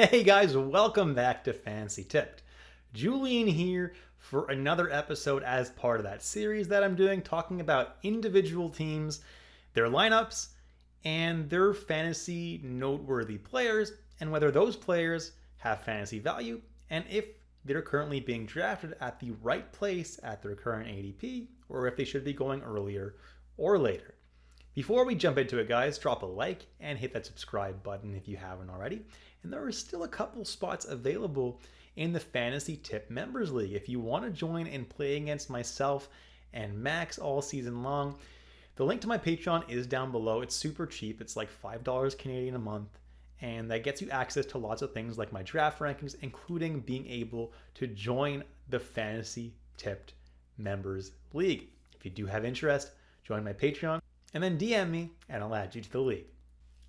Hey guys, welcome back to Fantasy Tipped. Julian here for another episode as part of that series that I'm doing, talking about individual teams, their lineups, and their fantasy noteworthy players, and whether those players have fantasy value, and if they're currently being drafted at the right place at their current ADP, or if they should be going earlier or later. Before we jump into it, guys, drop a like and hit that subscribe button if you haven't already. And there are still a couple spots available in the Fantasy Tip Members League. If you want to join and play against myself and Max all season long, the link to my Patreon is down below. It's super cheap. It's like $5 Canadian a month. And that gets you access to lots of things like my draft rankings, including being able to join the Fantasy Tipped Members League. If you do have interest, join my Patreon and then DM me and I'll add you to the league.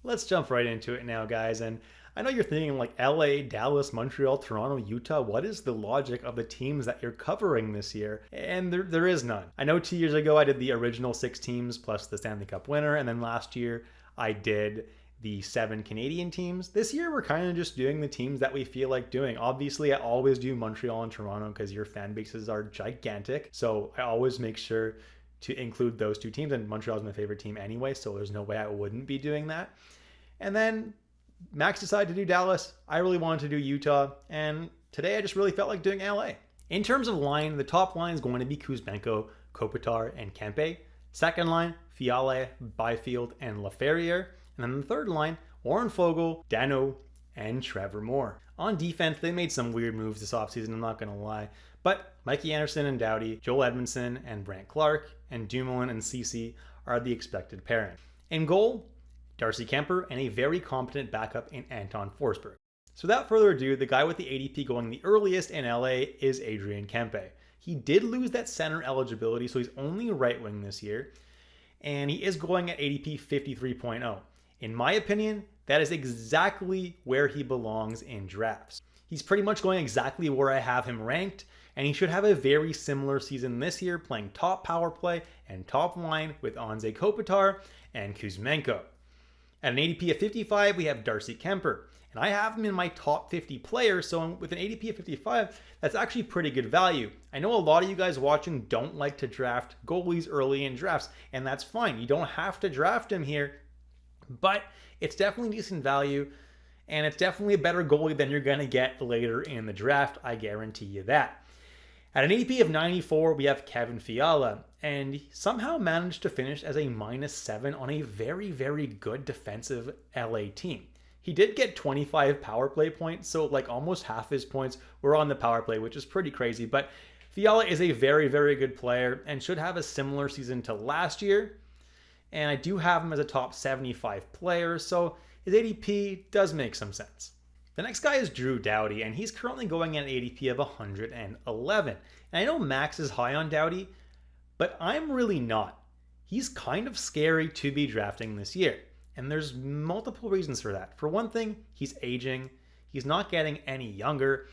Let's jump right into it now, guys. And I know you're thinking like LA, Dallas, Montreal, Toronto, Utah. What is the logic of the teams that you're covering this year? And there is none. I know 2 years ago I did the original 6 teams plus the Stanley Cup winner. And then last year I did the 7 Canadian teams. This year we're kind of just doing the teams that we feel like doing. Obviously I always do Montreal and Toronto because your fan bases are gigantic. So I always make sure to include those 2 teams, and Montreal is my favorite team anyway, so there's no way I wouldn't be doing that. And then Max decided to do Dallas. I really wanted to do Utah, and today I just really felt like doing LA. In terms of line, the top line is going to be Kuzmenko, Kopitar, and Kempe. Second line, Fiala, Byfield, and Laferriere. And then the third line, Warren Foegele, Dano, and Trevor Moore. On defense, they made some weird moves this offseason, I'm not going to lie. But Mikey Anderson and Doughty, Joel Edmondson and Brant Clark, and Dumoulin and Ceci are the expected pairing. In goal, Darcy Kemper and a very competent backup in Anton Forsberg. So without further ado, the guy with the ADP going the earliest in LA is Adrian Kempe. He did lose that center eligibility, so he's only right wing this year. And he is going at ADP 53.0. In my opinion, that is exactly where he belongs in drafts. He's pretty much going exactly where I have him ranked, and he should have a very similar season this year, playing top power play and top line with Anze Kopitar and Kuzmenko. At an ADP of 55, we have Darcy Kemper, and I have him in my top 50 players, so with an ADP of 55, that's actually pretty good value. I know a lot of you guys watching don't like to draft goalies early in drafts, and that's fine. You don't have to draft him here, but it's definitely decent value, and it's definitely a better goalie than you're going to get later in the draft. I guarantee you that. At an ADP of 94, we have Kevin Fiala, and he somehow managed to finish as a -7 on a very, very good defensive LA team. He did get 25 power play points, so like almost half his points were on the power play, which is pretty crazy. But Fiala is a very, very good player and should have a similar season to last year. And I do have him as a top 75 player, so his ADP does make some sense. The next guy is Drew Doughty, and he's currently going at an ADP of 111. And I know Max is high on Doughty, but I'm really not. He's kind of scary to be drafting this year, and there's multiple reasons for that. For one thing, he's aging. He's not getting any younger.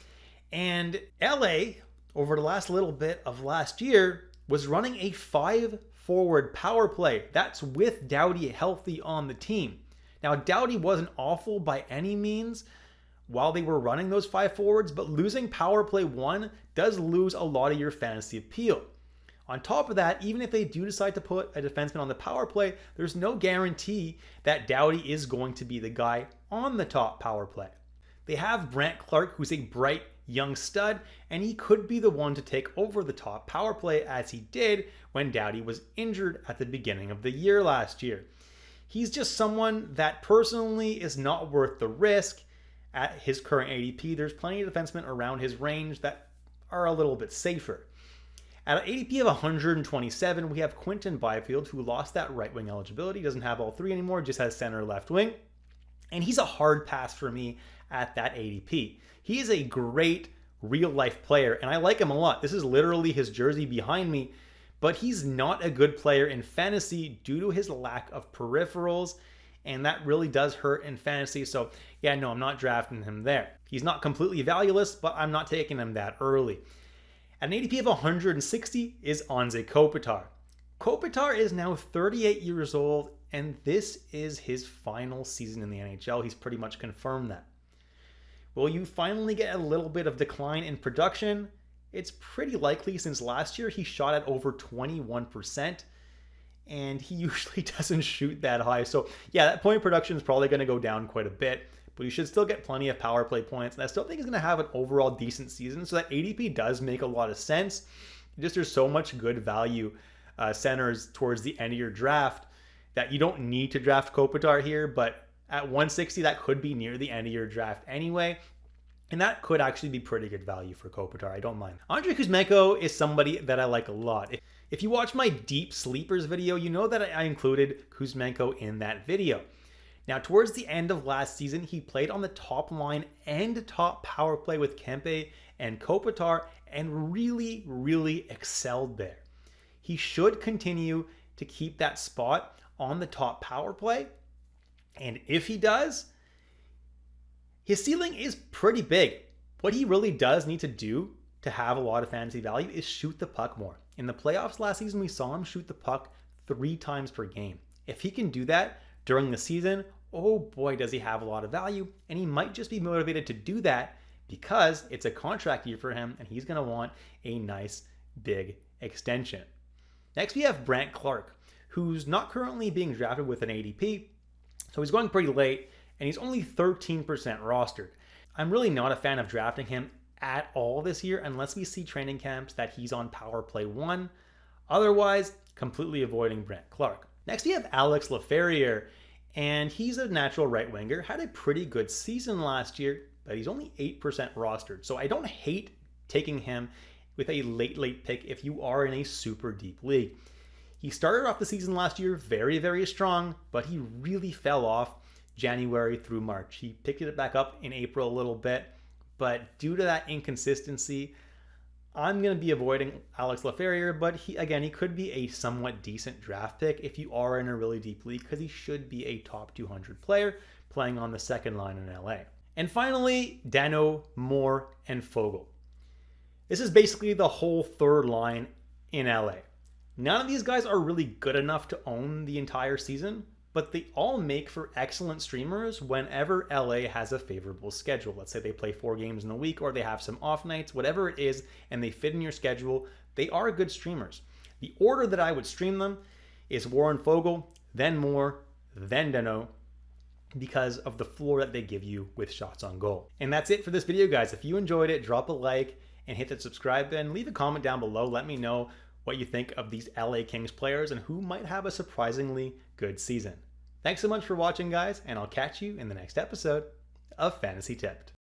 And LA, over the last little bit of last year, was running a 5-forward power play. That's with Doughty healthy on the team. Now, Doughty wasn't awful by any means while they were running those 5 forwards, but losing power play 1 does lose a lot of your fantasy appeal. On top of that, even if they do decide to put a defenseman on the power play, there's no guarantee that Doughty is going to be the guy on the top power play. They have Brant Clark, who's a bright young stud, and he could be the one to take over the top power play as he did when Doughty was injured at the beginning of the year last year. He's just someone that personally is not worth the risk. At his current ADP, there's plenty of defensemen around his range that are a little bit safer. At an ADP of 127, we have Quinton Byfield, who lost that right wing eligibility, doesn't have all 3 anymore, just has center left wing. And he's a hard pass for me at that ADP. He is a great real life player, and I like him a lot. This is literally his jersey behind me, but he's not a good player in fantasy due to his lack of peripherals, and that really does hurt in fantasy. So yeah, no, I'm not drafting him there. He's not completely valueless, but I'm not taking him that early. At an ADP of 160 is Anze Kopitar. Kopitar is now 38 years old, and this is his final season in the NHL. He's pretty much confirmed that. Will you finally get a little bit of decline in production? It's pretty likely, since last year he shot at over 21%, and he usually doesn't shoot that high. So yeah, that point production is probably going to go down quite a bit, but he should still get plenty of power play points, and I still think he's going to have an overall decent season, so that ADP does make a lot of sense. Just there's so much good value centers towards the end of your draft that you don't need to draft Kopitar here, but at 160, that could be near the end of your draft anyway. And that could actually be pretty good value for Kopitar. I don't mind. Andrei Kuzmenko is somebody that I like a lot. If you watch my deep sleepers video, you know that I included Kuzmenko in that video. Now, towards the end of last season, he played on the top line and top power play with Kempe and Kopitar and really, really excelled there. He should continue to keep that spot on the top power play. And if he does, his ceiling is pretty big. What he really does need to do to have a lot of fantasy value is shoot the puck more. In the playoffs last season, we saw him shoot the puck 3 times per game. If he can do that during the season, oh boy, does he have a lot of value. And he might just be motivated to do that because it's a contract year for him and he's going to want a nice big extension. Next, we have Brandt Clarke, who's not currently being drafted with an ADP, so he's going pretty late, and he's only 13% rostered. I'm really not a fan of drafting him at all this year unless we see training camps that he's on power play 1. Otherwise, completely avoiding Brandt Clarke. Next, we have Alex Laferriere, and he's a natural right winger. Had a pretty good season last year, but he's only 8% rostered. So I don't hate taking him with a late pick if you are in a super deep league. He started off the season last year very, very strong, but he really fell off January through March. He picked it back up in April a little bit, but due to that inconsistency, I'm going to be avoiding Alex Laferriere, but he could be a somewhat decent draft pick if you are in a really deep league, because he should be a top 200 player playing on the second line in LA. And finally, Dano, Moore, and Fogle. This is basically the whole third line in LA. None of these guys are really good enough to own the entire season, but they all make for excellent streamers whenever LA has a favorable schedule. Let's say they play 4 games in a week, or they have some off nights, whatever it is, and they fit in your schedule. They are good streamers. The order that I would stream them is Warren Fogle, then Moore, then Dano, because of the floor that they give you with shots on goal. And that's it for this video, guys. If you enjoyed it, drop a like and hit that subscribe button. Leave a comment down below. Let me know what you think of these LA Kings players and who might have a surprisingly good season. Thanks so much for watching, guys, and I'll catch you in the next episode of Fantasy Tipped.